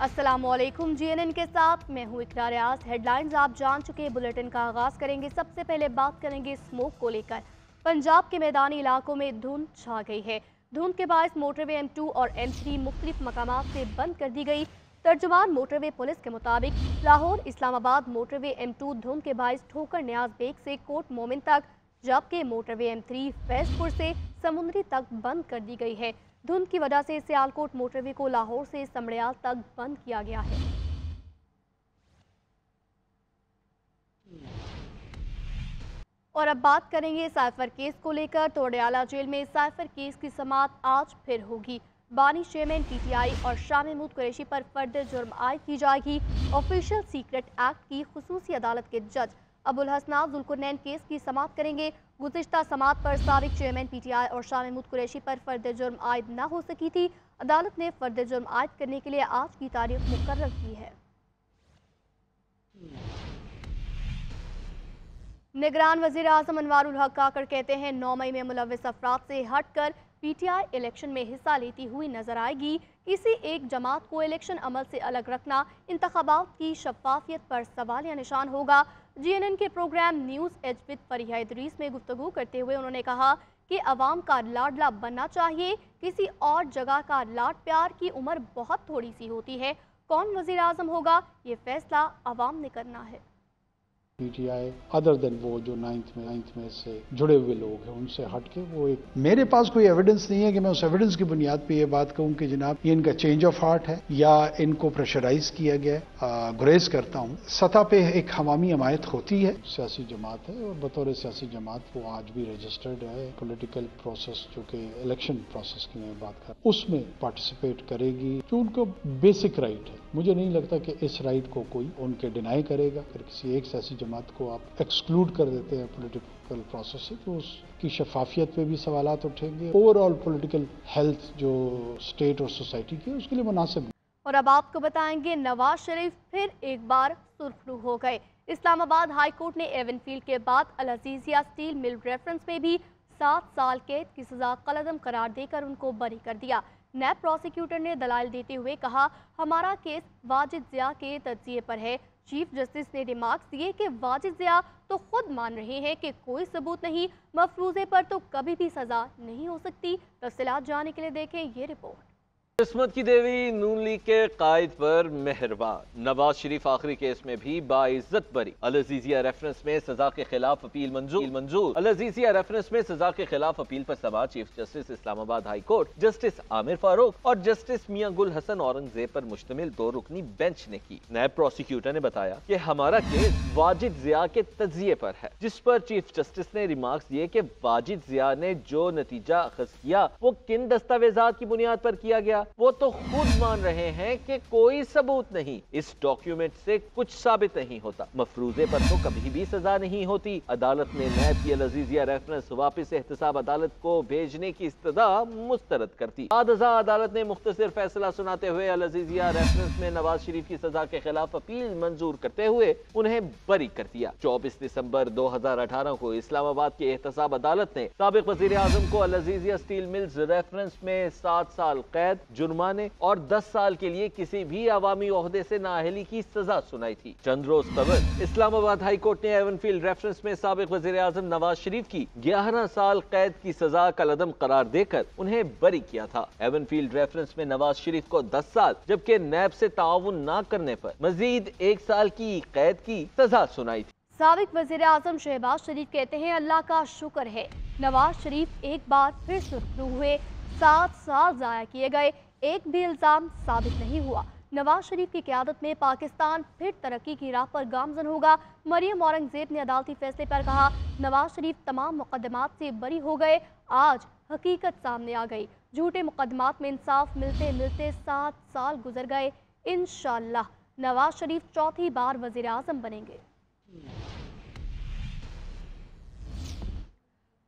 अस्सलामुअलैकुम। जीएनएन के साथ मैं हूँ इकरा रियाज। हेडलाइंस आप जान चुके। बुलेटिन का आगाज करेंगे। सबसे पहले बात करेंगे स्मोक को लेकर। पंजाब के मैदानी इलाकों में धुंध छा गई है। धुंध के बायस मोटरवे M2 और M3 मुख्तलिफ मकामात से बंद कर दी गई। तर्जुमान मोटरवे पुलिस के मुताबिक लाहौर इस्लामाबाद मोटरवे M2 धुंध के बायस ठोकर न्याज बेग से कोट मोमिन तक, जबकि मोटरवे M3 फैजपुर से समुंदरी तक बंद कर दी गई है। धुंध की वजह से सियालकोट मोटरवे को लाहौर से समड़ियाल तक बंद किया गया है। और अब बात करेंगे साइफर केस को लेकर। तो अडयाला जेल में साइफर केस की समाअत आज फिर होगी। बानी चेयरमैन PTI और शाह महमूद कुरैशी पर फर्द जुर्म आयद की जाएगी। ऑफिशियल सीक्रेट एक्ट की खुसूसी अदालत के जज अबुल हसनात जुल्कुरनैन केस की समाअत करेंगे। गुज़िश्ता समाअत पर साबिक चेयरमैन PTI और शाह महमूद कुरैशी पर फर्द जुर्म आयद न हो सकी थी। अदालत ने फर्द जुर्म आयद करने के लिए आज की तारीख मुकर्रर की है। निगरान वज़ीर आज़म अनवारुल हक काकड़ कहते हैं 9 मई में मुलव्विस अफराद से हटकर PTI इलेक्शन में हिस्सा लेती हुई नजर आएगी। किसी एक जमात को इलेक्शन अमल से अलग रखना इंतखाबात की शफाफियत पर सवालिया निशान होगा। GNN के program news edge with Fariha Idrees में गुफ्तगू करते हुए उन्होंने कहा कि अवाम का लाडला बनना चाहिए। किसी और जगह का लाड प्यार की उम्र बहुत थोड़ी सी होती है। कौन वज़ीर आज़म होगा, ये फैसला अवाम ने करना है। PTI अदर देन वो जो नाइन्थ में से जुड़े हुए लोग हैं उनसे हटके वो एक, मेरे पास कोई एविडेंस नहीं है कि मैं उस एविडेंस की बुनियाद पे ये बात कहूं कि जनाब ये इनका चेंज ऑफ हार्ट है या इनको प्रेशराइज किया गया है। गुरेज करता हूं। सतह पे एक हवामी हमायत होती है, सियासी जमात है और बतौर सियासी जमात वो आज भी रजिस्टर्ड है। पॉलिटिकल प्रोसेस जो कि इलेक्शन प्रोसेस की मैं बात कर, उसमें पार्टिसिपेट करेगी जो उनको बेसिक राइट है। मुझे नहीं लगता कि इस राइट को कोई उनके डिनाई करेगा। अगर किसी एक सियासी जमात को आप एक्सक्लूड कर देते हैं पॉलिटिकल प्रोसेस से तो उसकी शफाफियत पे भी सवालात उठेंगे। ओवरऑल पॉलिटिकल हेल्थ जो स्टेट और सोसाइटी की उसके लिए मुनासिब। और अब आपको बताएंगे नवाज शरीफ फिर एक बार सुर्खरू हो गए। इस्लामाबाद हाई कोर्ट ने एवनफील्ड के बाद अल अजीजिया स्टील मिल रेफरेंस में भी 7 साल कैद की सजा कलअदम करार देकर उनको बरी कर दिया। नैब प्रोसिक्यूटर ने दलाइल देते हुए कहा, हमारा केस वाजिद ज़िया के तज्जिए पर है। चीफ जस्टिस ने रिमार्क्स दिए कि वाजिद ज़िया तो खुद मान रहे हैं कि कोई सबूत नहीं, मफरूज़े पर तो कभी भी सजा नहीं हो सकती। तफसीलात जानने के लिए देखें ये रिपोर्ट। किस्मत की देवी नून लीग के कायद पर मेहरबान। नवाज शरीफ आखिरी केस में भी बाइज्जत बरी। अल अजीजिया रेफरेंस में सजा के खिलाफ अपील मंजूर। अल अजीजिया रेफरेंस में सजा के खिलाफ अपील पर समाअत chief justice Islamabad high court justice Aamir Farooq और जस्टिस मियां गुल हसन औरंगजेब पर मुश्तमिल 2 रुकनी बेंच ने की। नैब प्रोसिक्यूटर ने बताया कि हमारा केस वाजिद ज़िया के तज्जिए पर है, जिस पर चीफ जस्टिस ने रिमार्क्स दिए कि वाजिद ज़िया ने जो नतीजा अखज़ किया वो किन दस्तावेजात की बुनियाद पर किया गया, वो तो खुद मान रहे हैं कि कोई सबूत नहीं। इस डॉक्यूमेंट से कुछ साबित नहीं होता। मफरूजे पर तो कभी भी सजा नहीं होती। अदालत ने नैब की अल अजीजिया रेफरेंस वापिस एहतसाब अदालत को भेजने की इस्तदा मुस्तरद कर दी। अदालत ने मुख्तसर फैसला सुनाते हुए अल अजीजिया रेफरेंस में नवाज शरीफ की सजा के खिलाफ अपील मंजूर करते हुए उन्हें बरी कर दिया। 24 दिसंबर 2018 को इस्लामाबाद की एहतसाब अदालत ने साबिक वजीर आजम को अल अजीजिया स्टील मिल्स रेफरेंस में 7 साल कैद, जुर्माने और 10 साल के लिए किसी भी अवामी ओहदे से नाअहली की सजा सुनाई थी। चंद रोज कबल इस्लामाबाद हाई कोर्ट ने एवनफील्ड रेफरेंस में साबिक वजीर आजम नवाज शरीफ की 11 साल कैद की सजा कलअदम करार देकर उन्हें बरी किया था। एवनफील्ड रेफरेंस में नवाज शरीफ को 10 साल जबकि नैब से ताउन न करने पर मजीद 1 साल की कैद की सजा सुनाई थी। साबिक वजीर आजम शहबाज शरीफ कहते हैं, अल्लाह का शुक्र है नवाज शरीफ एक बार फिर सुर्खरू हुए। 7 साल जाया किए गए, एक भी इल्जाम साबित नहीं हुआ। नवाज शरीफ की क़यादत में पाकिस्तान फिर तरक्की की राह पर गामजन होगा। मरियम औरंगजेब ने अदालती फैसले पर कहा, नवाज शरीफ तमाम मुकदमात से बरी हो गए। आज हकीकत सामने आ गई। झूठे मुकदमात में इंसाफ मिलते मिलते 7 साल गुजर गए। इंशाअल्लाह नवाज शरीफ चौथी बार वजीर आजम बनेंगे।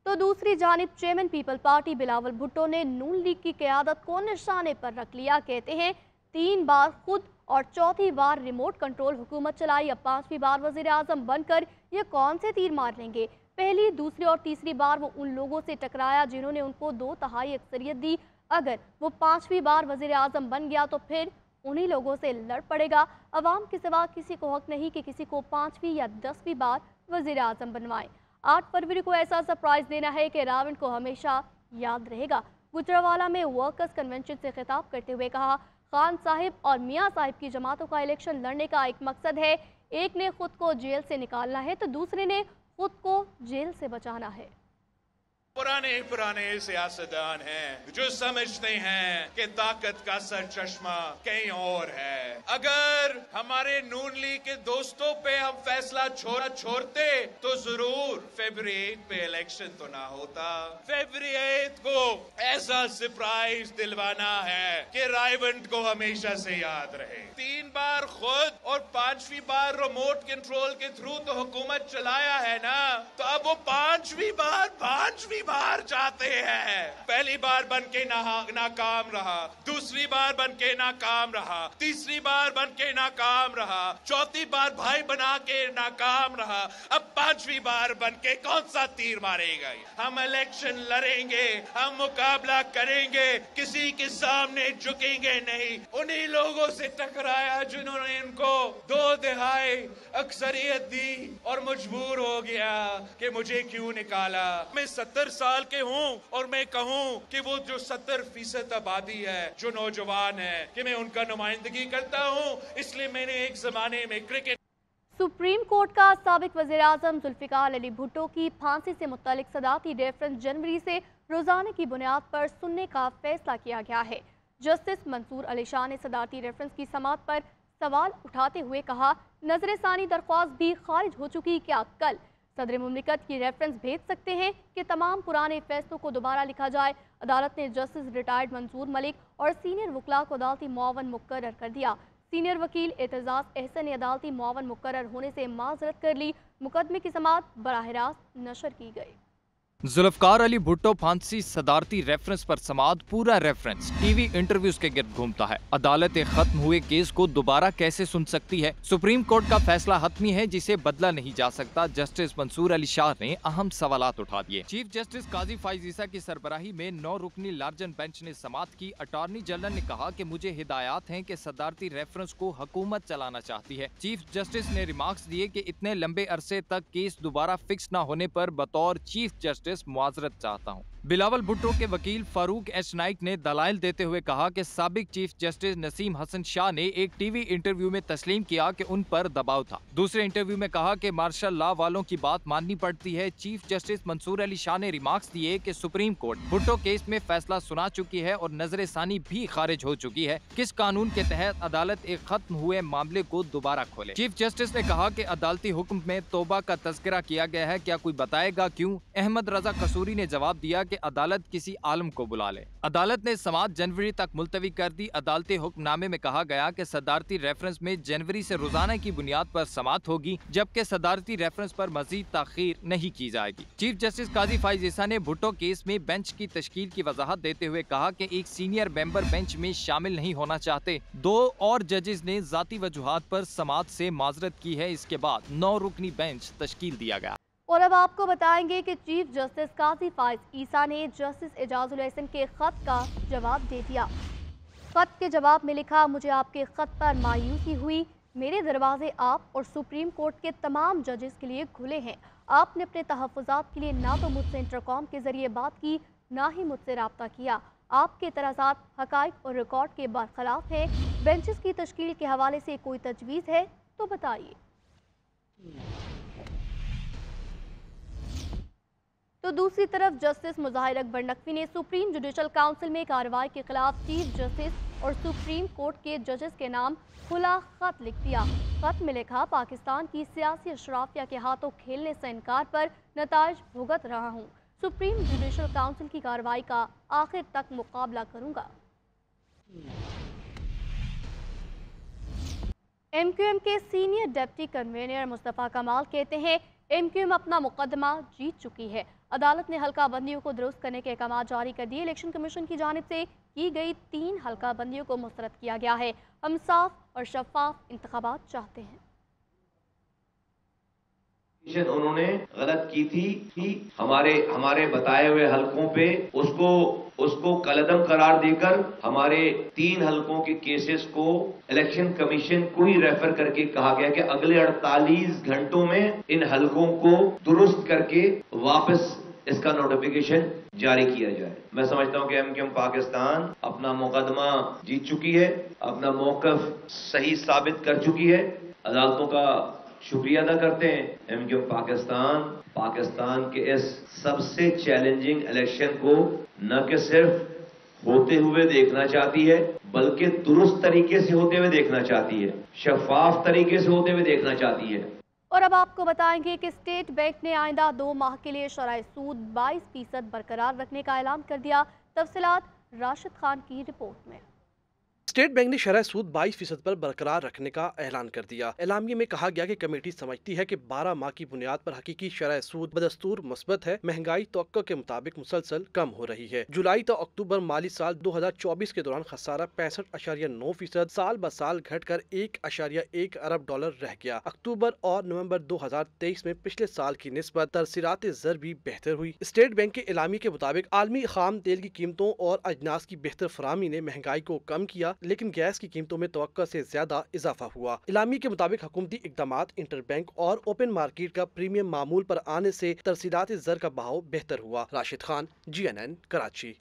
तो दूसरी जानिब chairman people party Bilawal Bhutto ने नून लीग की क़यादत को निशाने पर रख लिया। कहते हैं 3 बार खुद और चौथी बार रिमोट कंट्रोल हुकूमत चलाई, अब 5वीं बार वजीर आजम बनकर ये कौन से तीर मार लेंगे। पहली, दूसरी और तीसरी बार वो उन लोगों से टकराया जिन्होंने उनको 2 तिहाई अक्सरियत दी। अगर वो 5वीं बार वजीर आजम बन गया तो फिर उन्हीं लोगों से लड़ पड़ेगा। अवाम के सिवा किसी को हक नहीं कि किसी को 5वीं या 10वीं बार वज़ीर आज़म बनवाएं। 8 फरवरी को ऐसा सरप्राइज देना है कि रावण को हमेशा याद रहेगा। गुजरावाला में वर्कर्स कन्वेंशन से खिताब करते हुए कहा, खान साहिब और मियाँ साहिब की जमातों का इलेक्शन लड़ने का एक मकसद है। एक ने खुद को जेल से निकालना है तो दूसरे ने खुद को जेल से बचाना है। पुराने सियासतदान हैं जो समझते हैं कि ताकत का सर चश्मा कहीं और है। अगर हमारे नून लीग के दोस्तों पे हम फैसला छोड़ते तो जरूर फरवरी 8 पे इलेक्शन तो ना होता। फरवरी 8 को ऐसा सरप्राइज दिलवाना है कि रावण को हमेशा से याद रहे। 3 बार खुद और 5वीं बार रिमोट कंट्रोल के थ्रू तो हुकूमत चलाया है ना, तो अब वो 5वीं बार चाहते हैं। पहली बार बन के नाकाम रहा, दूसरी बार बन के नाकाम रहा, तीसरी बार बन के नाकाम रहा, चौथी बार भाई बना के नाकाम रहा, अब 5वीं बार बन के कौन सा तीर मारेगा। हम इलेक्शन लड़ेंगे, हम मुकाबला करेंगे, किसी के सामने झुकेंगे नहीं। उन्हीं लोगों से टकराया जिन्होंने इनको 2 तिहाई अक्सरियत दी और मजबूर हो गया कि मुझे क्यों निकाला। मैं 70 साल के हूँ और मैं कहूँ कि वो जो 70% आबादी है जो नौजवान है कि मैं उनका नुमाइंदगी करता हूँ, इसलिए मैंने एक जमाने में क्रिकेट। सुप्रीम कोर्ट का साबिक वज़ीर आज़म जुल्फ़िकार अली भुट्टो की फांसी से मुत्तलिक सदारती रेफरेंस जनवरी से रोजाना की बुनियाद पर सुनने का फैसला किया गया है। जस्टिस मंसूर अली शाह ने सदारती रेफरेंस की समाअत पर सवाल उठाते हुए कहा, नजरसानी दरख्वास्त भी खारिज हो चुकी, क्या कल सदर मुमलिकत की रेफरेंस भेज सकते हैं कि तमाम पुराने फैसलों को दोबारा लिखा जाए। अदालत ने जस्टिस रिटायर्ड मंसूर मलिक और सीनियर वकला को अदालती मुआवन मुकर्रर कर दिया। सीनियर वकील एतजाज अहसन ने अदालती मुआवन मुकर्रर होने से माजरत कर ली। मुकदमे की समाअत बराह रास्त नशर की गई। जुल्फ़िकार अली भुट्टो फांसी सदारती रेफरेंस पर समाअत पूरा रेफरेंस टीवी इंटरव्यूज के गिर्द घूमता है। अदालत एक खत्म हुए केस को दोबारा कैसे सुन सकती है। सुप्रीम कोर्ट का फैसला हतमी है जिसे बदला नहीं जा सकता। जस्टिस मंसूर अली शाह ने अहम सवालात उठा दिए। चीफ जस्टिस काजी फाइज ईसा की सरबराही में 9 रुकनी लार्जन बेंच ने समाअत की। अटॉर्नी जनरल ने कहा कि मुझे हिदायत हैं कि सदारती रेफरेंस को हुकूमत चलाना चाहती है। चीफ जस्टिस ने रिमार्क्स दिए कि इतने लंबे अरसे तक केस दोबारा फिक्स न होने पर बतौर चीफ जस्टिस मुआजरत चाहता हूँ। बिलावल भुट्टो के वकील फारूक एच नाइक ने दलाइल देते हुए कहा कि साबिक चीफ जस्टिस नसीम हसन शाह ने एक टीवी इंटरव्यू में तस्लीम किया कि उन पर दबाव था। दूसरे इंटरव्यू में कहा कि मार्शल लॉ वालों की बात माननी पड़ती है। चीफ जस्टिस मंसूर अली शाह ने रिमार्क्स दिए कि सुप्रीम कोर्ट भुट्टो केस में फैसला सुना चुकी है और नजर सानी भी खारिज हो चुकी है। किस कानून के तहत अदालत एक खत्म हुए मामले को दोबारा खोले। चीफ जस्टिस ने कहा कि अदालती हुक्म में तौबा का तज़किरा किया गया है, क्या कोई बताएगा क्यों। अहमद रजा कसूरी ने जवाब दिया कि अदालत किसी आलम को बुला ले। अदालत ने समाअत जनवरी तक मुलतवी कर दी। अदालती हुक्मनामे में कहा गया कि सदारती रेफरेंस में जनवरी से रोजाना की बुनियाद पर समाअत होगी, जबकि सदारती रेफरेंस पर मजीद ताखीर नहीं की जाएगी। चीफ जस्टिस काजी फाइज ईसा ने भुट्टो केस में बेंच की तश्कील की वजाहत देते हुए कहा कि एक सीनियर मेंबर बेंच में शामिल नहीं होना चाहते। 2 और जजेस ने जाती वजूहात पर समाअत से माजरत की है। इसके बाद 9 रुकनी बेंच तश्कील दिया गया। और अब आपको बताएंगे कि चीफ जस्टिस काजी फाइज ईसा ने जस्टिस एजाजुल एहसन के खत का जवाब दे दिया। खत के जवाब में लिखा, मुझे आपके खत पर मायूसी हुई। मेरे दरवाजे आप और सुप्रीम कोर्ट के तमाम जजेस के लिए खुले हैं। आपने अपने तहफ़्फ़ुज़ात के लिए ना तो मुझसे इंटरकॉम के जरिए बात की, ना ही मुझसे रब्ता किया। आपके एतराज़ात हक़ाइक़ और रिकॉर्ड के बरखिलाफ़ हैं। बेंचेस की तश्कील के हवाले से कोई तजवीज़ है तो बताइए। तो दूसरी तरफ जस्टिस मुज़ाहिर अकबर नकवी ने सुप्रीम जुडिशल काउंसिल में कार्रवाई के खिलाफ चीफ जस्टिस और सुप्रीम कोर्ट के जजेस के नाम खुला खत लिख दिया। खत में लिखा, पाकिस्तान की सियासी अशराफिया के हाथों खेलने से इनकार पर नताइज भुगत रहा हूँ। सुप्रीम जुडिशल काउंसिल की कार्रवाई का आखिर तक मुकाबला करूँगा। MQM के सीनियर डिप्टी कन्वीनर मुस्तफ़ा कमाल कहते हैं, MQM अपना मुकदमा जीत चुकी है। अदालत ने हल्का बंदियों को दुरुस्त करने के अहकाम जारी कर दिए। इलेक्शन कमीशन की जानिब से की गई 3 हल्का बंदियों को मुस्तरद किया गया है। हम साफ और शफाफ इंतखाबात चाहते हैं। انہوں نے غلط کی تھی کہ ہمارے بتائے ہوئے حلقوں پہ اس کو کالعدم قرار دے کر ہمارے 3 حلقوں کے کیسز کو الیکشن کمیشن کو ہی ریفر کر کے کہا گیا کہ اگلے 48 گھنٹوں میں ان حلقوں کو درست کر کے واپس اس کا نوٹیفیکیشن جاری کیا جائے۔ میں سمجھتا ہوں کہ ایم کیو ایم پاکستان اپنا مقدمہ جیت چکی ہے، اپنا موقف صحیح ثابت کر چکی ہے۔ عدالتوں کا شکریہ ادا کرتے ہیں۔ ایم کیو ایم پاکستان کے اس سب سے چیلنجنگ الیکشن کو نہ کہ صرف ہوتے ہوئے دیکھنا چاہتی ہے بلکہ درست طریقے سے ہوتے ہوئے دیکھنا چاہتی ہے، شفاف طریقے سے ہوتے ہوئے دیکھنا چاہتی ہے۔ اور اب آپ کو بتائیں گے کہ اسٹیٹ بینک نے آئندہ 2 ماہ کے لیے شرح سود 22% برقرار رکھنے کا اعلان کر دیا۔ تفصیلات راشد خان کی رپورٹ میں۔ اسٹیٹ بینک نے شرح سود 22% پر برقرار رکھنے کا اعلان کر دیا۔ اعلامیے میں کہا گیا کہ کمیٹی سمجھتی ہے کہ 12 ماہ کی بنیاد پر حقیقی شرح سود بدستور مثبت ہے، مہنگائی توقع کے مطابق مسلسل کم ہو رہی ہے۔ جولائی تا اکتوبر مالی سال 2024 کے دوران خسارہ 65.9%، سال ب سال گھٹ کر $1.1 ارب رہ گیا۔ اکتوبر اور نومبر 2023 میں پچھلے سال کی نسبت ترسیلات زر بھی بہتر ہوئی۔ اسٹیٹ بینک کے اعلامیے کے مطابق عالمی خام تیل کی قیمتوں اور اجناس کی بہتر فراہمی نے مہنگائی کو کم کیا، لیکن گیس کی قیمتوں میں توقع سے زیادہ اضافہ ہوا۔ اعلامیے کے مطابق حکومتی اقدامات، انٹر بینک اور اوپن مارکیٹ کا پریمیم معمول پر آنے سے ترسیلات زر کا بہاؤ بہتر ہوا۔ راشد خان، GNN کراچی۔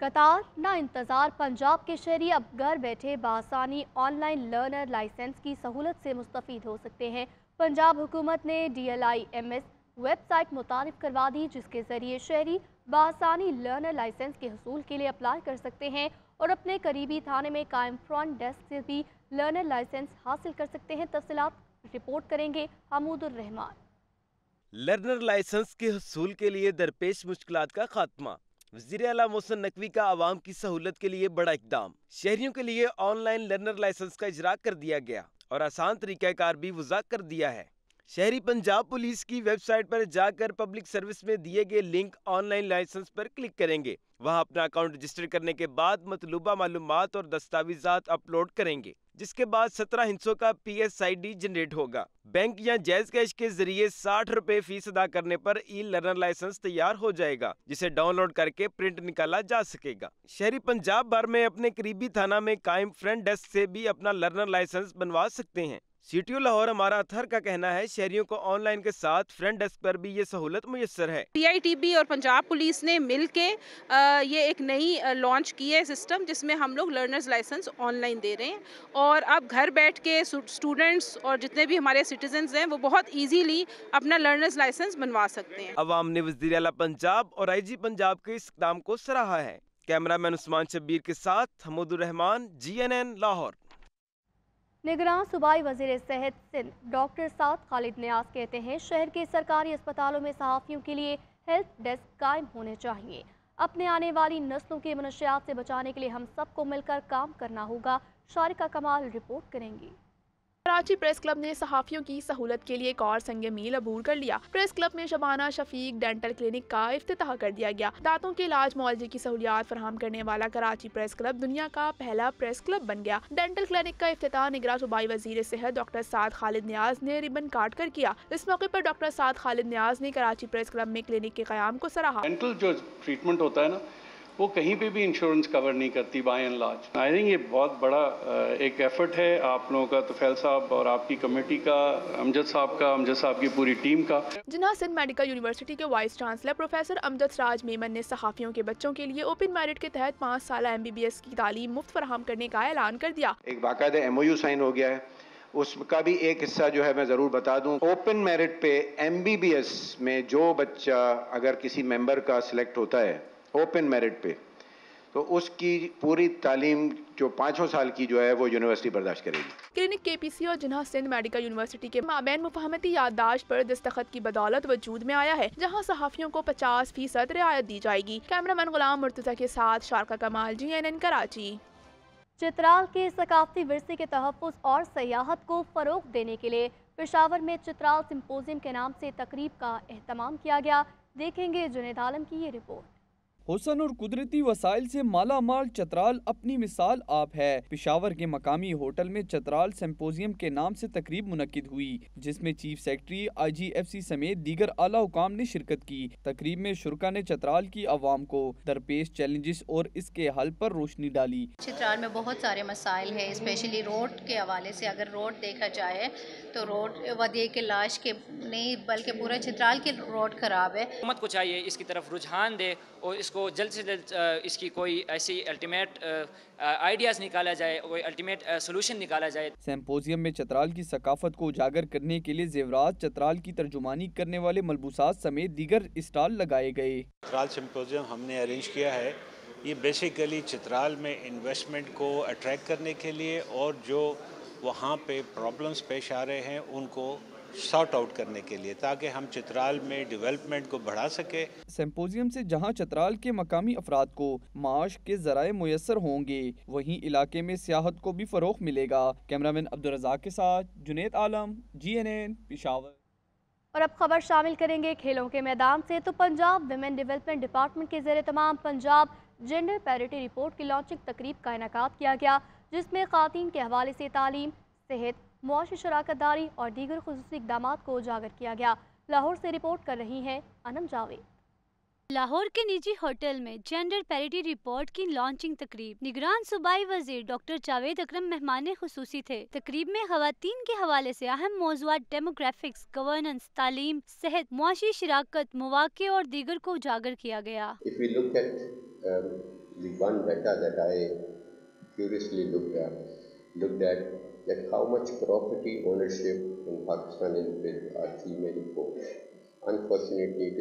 قطار نہ انتظار پنجاب کے شہری اب گھر بیٹھے بآسانی آن لائن لرنر لائسنس کی سہولت سے مستفید ہو سکتے ہیں۔ پنجاب حکومت نے DLIMS ویب سائٹ متعارف کروا دی، جس کے ذریعے شہری بآسانی لرنر لائسنس کے حصول کے لیے اپلائی کر سکتے ہیں اور اپنے قریبی تھانے میں قائم فرنٹ ڈیسک سے بھی لرنر لائسنس حاصل کر سکتے ہیں۔ تفصیلات رپورٹ کریں گے حمود الرحمان۔ لرنر لائسنس کے حصول کے لیے درپیش مشکلات کا خاتمہ۔ وزیر اعلیٰ محسن نقوی کا عوام کی سہولت کے لیے بڑا اقدام۔ شہریوں کے لیے آن لائن لرنر لائسنس کا اجرا کر دیا گیا اور آسان طریقہ کار بھی وضع کر دیا ہے۔ شہری پنجاب پولیس کی ویب سائٹ پر جا کر پبلک سروس میں دیے گئے لنک آن لائن لائسنس پر کلک کریں گے۔ وہاں اپنا اکاؤنٹ رجسٹر کرنے کے بعد مطلوبہ معلومات اور دستاویزات اپلوڈ کریں گے، جس کے بعد 17 ہندسوں کا PSID جنریٹ ہوگا۔ بینک یا جائز کیش کے ذریعے 60 روپے فیس ادا کرنے پر ای لرنر لائسنس تیار ہو جائے گا، جسے ڈاؤن لوڈ کر کے پرنٹ نکالا جا سکے گا۔ شہری پنجاب بھر میں اپنے قریبی تھانہ میں قائم فرنٹ ڈیسک سے بھی اپنا لرنر لائسنس بنوا سکتے ہیں۔ CTO لاہور ہمارا اتھر کا کہنا ہے شہریوں کو آن لائن کے ساتھ فرنٹ ڈیسک پر بھی یہ سہولت میسر ہے۔ PITB اور پنجاب پولیس نے مل کے یہ ایک نئی لانچ کی ہے سسٹم، جس میں ہم لوگ لرنرز لائسنس آن لائن دے رہے ہیں اور اب گھر بیٹھ کے اسٹوڈنٹس اور جتنے بھی ہمارے سٹیزنز ہیں وہ بہت ایزیلی اپنا لرنرز لائسنس بنوا سکتے ہیں۔ عوام نے وزیر اعلیٰ پنجاب اور IG پنجاب کے اس اقدام کو سراہا ہے۔ کیمرہ مین عثمان شبیر کے ساتھ حمود الرحمان، GNN لاہور۔ نگراں صوبائی وزیر صحت سندھ ڈاکٹر سعد خالد نیاز کہتے ہیں شہر کے سرکاری اسپتالوں میں صحافیوں کے لیے ہیلپ ڈیسک قائم ہونے چاہیے۔ اپنے آنے والی نسلوں کے منشیات سے بچانے کے لیے ہم سب کو مل کر کام کرنا ہوگا۔ شارقہ کمال رپورٹ کریں گی۔ کراچی پریس کلب نے صحافیوں کی سہولت کے لیے ایک اور سنگ میل عبور کر لیا۔ پریس کلب میں شبانہ شفیق ڈینٹل کلینک کا افتتاح کر دیا گیا۔ دانتوں کے علاج معالجے کی سہولیات فراہم کرنے والا کراچی پریس کلب دنیا کا پہلا پریس کلب بن گیا۔ ڈینٹل کلینک کا افتتاح نگراں صوبائی وزیر صحت ڈاکٹر سعد خالد نیاز نے ربن کاٹ کر کیا۔ اس موقع پر ڈاکٹر سعد خالد نیاز نے کراچی پریس کلب میں کلینک کے قیام کو سراہا۔ ڈینٹل جو ٹریٹمنٹ ہوتا ہے نا، وہ کہیں پہ بھی انشورنس کور نہیں کرتی by and large. I think یہ بہت بڑا ایک ایفرٹ ہے آپ لوگوں کا، طفیل صاحب اور آپ کی کمیٹی کا، امجد صاحب کی پوری ٹیم کا۔ جناح سندھ میڈیکل یونیورسٹی کے وائس چانسلر پروفیسر امجد سراج میمن نے صحافیوں کے بچوں کے لیے اوپن میرٹ کے تحت 5 سالہ MBBS کی تعلیم مفت فراہم کرنے کا اعلان کر دیا۔ ایک باقاعدہ MOU سائن ہو گیا ہے، اس کا بھی ایک حصہ جو ہے میں ضرور بتا دوں، اوپن میرٹ پہ MBBS میں جو بچہ اگر کسی ممبر کا سلیکٹ ہوتا ہے اوپن میرٹ پہ، تو اس کی پوری تعلیم جو 5 سال کی جو ہے وہ یونیورسٹی برداشت کرے گی۔ کلینک KPC اور جناح سندھ میڈیکل یونیورسٹی کے مابین مفاہمتی یادداشت پر دستخط کی بدولت وجود میں آیا ہے، جہاں صحافیوں کو 50% رعایت دی جائے گی۔ کیمرہ مین غلام مرتضی کے ساتھ شارقہ کمال، GNN کراچی۔ چترال کے ثقافتی ورثے کے تحفظ اور سیاحت کو فروغ دینے کے لیے پشاور میں چترال سمپوزیم کے نام سے تقریب کا اہتمام کیا گیا۔ دیکھیں گے جنید عالم کی یہ رپورٹ۔ हुसन और कुदरती वसाइल से माला माल चतराल अपनी मिसाल आप है। पेशावर के मकामी होटल में चतराल सिंपोजियम के नाम से तकरीब मुनक्किद हुई, जिसमें चीफ सेक्रेटरी IGFC समेत दीगर आला हुकाम ने शिरकत की। तकरीब में शुरका ने चतराल की आवाम को दरपेश चैलेंजेस और इसके हल पर रोशनी डाली। चतराल में बहुत सारे मसाइल है, स्पेशली रोड के हवाले से। अगर रोड देखा जाए तो रोड वदिये के लाश के नहीं बल्कि पूरा चतराल की रोड खराब है। हुकूमत को चाहिए इसकी तरफ रुझान दे और इसको जल्द से जल्द इसकी कोई ऐसी अल्टीमेट आइडियाज़ निकाला जाए, कोई अल्टीमेट सोल्यूशन निकाला जाए। सिंपोजियम में चतराल की सकाफत को उजागर करने के लिए जेवरात, चतराल की तर्जुमानी करने वाले मलबूसात समेत दीगर स्टॉल लगाए गए। चतराल सिंपोजियम हमने अरेंज किया है, ये बेसिकली चतराल में इन्वेस्टमेंट को अट्रैक्ट करने के लिए और जो वहाँ पे प्रॉब्लम्स पेश आ रहे हैं उनको सॉर्ट आउट करने के लिए, ताकि हम चतराल में डेवलपमेंट को बढ़ा सके। सिंपोजियम से जहां चतराल के मकामी अफराद को माश के जराए मुयसर होंगे, वहीं इलाके में सियाहत को भी फरोग मिलेगा। कैमरामैन अब्दुल रज़ाक के साथ जुनेद आलम, GNN पेशावर। और अब खबर शामिल करेंगे खेलों के मैदान से। तो पंजाब विमेन डेवलपमेंट डिपार्टमेंट के ज़ेर तमाम पंजाब जेंडर पैरिटी रिपोर्ट की लॉन्चिंग तकरीब का इनेकाद किया गया, जिसमें ख़वातीन के हवाले से तालीम, सेहत, मुआशी शराकतदारी और दीगर खुसूसी इक़दामात को उजागर किया गया। लाहौर से रिपोर्ट कर रही हैं अनम जावेद। लाहौर के निजी होटल में जेंडर पैरिटी रिपोर्ट की लॉन्चिंग तकरीब। निगरान सूबाई वजीर डॉक्टर जावेद अकरम मेहमान खुसूसी थे। तकरीब में खवातीन के हवाले से अहम मौज़ूआत डेमोग्राफिक्स, गवर्नेंस, तालीम, सेहत, मुआशी शराकत, मौक़े और दीगर को उजागर किया गया। that how much property ownership in Pakistan is with our female folks. Unfortunately, it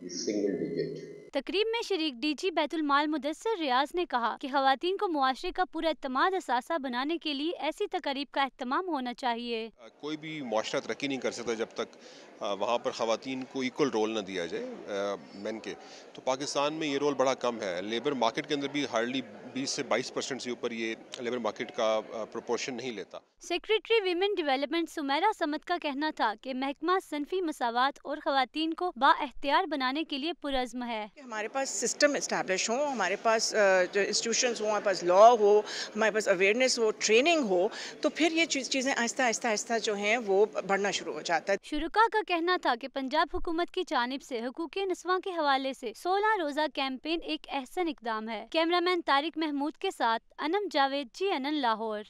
is single digit. तकरीब में शरीक DG बैतुल माल मुदस्सर रियाज ने कहा कि खवातीन को मुआशरे का पूरा एतमाद असासा बनाने के लिए ऐसी तकरीब का एहतमाम होना चाहिए। कोई भी मुआशरा तरक्की नहीं कर सकता जब तक वहाँ पर खवातीन को इक्वल रोल न दिया जाए मेन के। तो पाकिस्तान में ये रोल बड़ा कम है। लेबर मार्केट के अंदर भी हार्डली 20 से 22% से ऊपर ये लेबर मार्केट का प्रोपोर्शन नहीं लेता। Secretary women development Sumera Samad का कहना था कि महकमा सनफी मसावात और खवातीन को बाएख्तियार बनाने के लिए पुरज़्म है। हमारे पास सिस्टम इस्टेब्लिश हो, हमारे पास जो इंस्टीट्यूशंस हो, हमारे पास लॉ हो, हमारे पास अवेयरनेस हो, ट्रेनिंग हो, तो फिर ये चीज़ें आहिस्ता आहिस्ता आहिस्ता जो हैं वो बढ़ना शुरू हो जाता है। शुरुका का कहना था कि पंजाब हुकूमत की जानिब से हुकूक़े निस्वां के हवाले से 16 रोज़ा कैंपेन एक अहसन इक़दाम है। कैमरामैन तारिक महमूद के साथ अनम जावेद, GNN लाहौर।